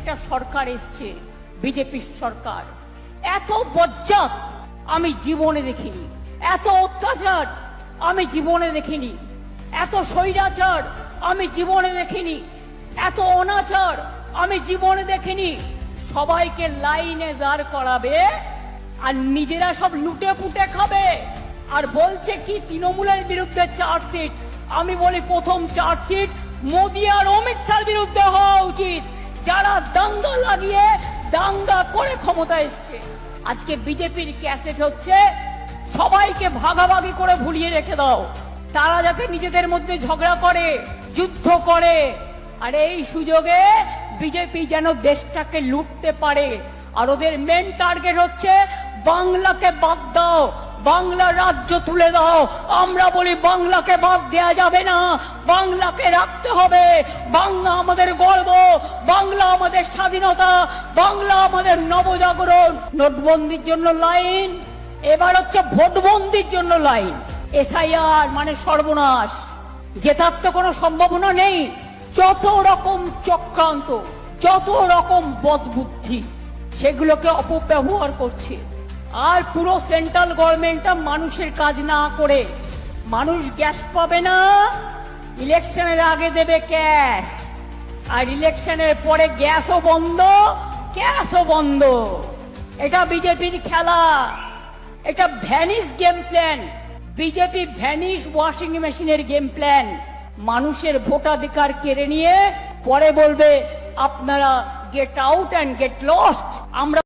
একটা সরকার এসছে, বিজেপির সরকার। এত বজ্জাত আমি জীবনে দেখিনি, এত অত্যাচার আমি জীবনে দেখিনি, এত স্বৈরাচার আমি জীবনে দেখিনি, এত অনাচার আমি জীবনে দেখিনি। সবাইকে লাইনে দাঁড় করাবে আর নিজেরা সব লুটে পুটে খাবে। আর বলছে কি তৃণমূলের বিরুদ্ধে চার্জশিট। আমি বলি প্রথম চার্জশিট মোদী আর অমিত শাহর বিরুদ্ধে হওয়া উচিত, যারা দাঙ্গা লাগিয়ে দাঙ্গা করে ক্ষমতা এসছে। আজকে বিজেপির ক্যাসেট হচ্ছে সবাইকে ভাগাভাগি করে ভুলিয়ে রেখে দাও, তারা যাতে নিজেদের মধ্যে ঝগড়া করে, যুদ্ধ করে। আর এই সুযোগে বিজেপি যেন দেশটাকে লুটতে পারে। আর ওদের মেন টার্গেট হচ্ছে বাংলাকে বাদ দাও, বাংলা রাজ্য তুলে দাও। আমরা বলি বাংলাকে বাদ দেয়া যাবে না, বাংলাকে রাখতে হবে। বাংলা আমাদের গর্ব, বাংলা আমাদের স্বাধীনতা, বাংলা আমাদের নবজাগরণ। নোটবন্দির জন্য লাইন, এবার হচ্ছে ভোটবন্দির জন্য লাইন। এসআইআর মানে সর্বনাশ, জেতার তো কোনো সম্ভাবনা নেই। যত রকম চক্রান্ত, যত রকম বদবুদ্ধি, সেগুলোকে অপব্যবহার করছে। আর পুরো সেন্ট্রাল গভর্নমেন্টটা মানুষের কাজ না করে, মানুষ গ্যাস পাবে না, ইলেকশনের আগে দেবে ক্যাশ, আর ইলেকশনের পরে গ্যাসও বন্ধ, ক্যাশও বন্ধ। এটা বিজেপির খেলা, এটা vanish game plan, BJP vanish washing মেশিনের গেম প্ল্যান। মানুষের ভোটাধিকার কেড়ে নিয়ে পরে বলবে আপনারা get out and get lost. আমরা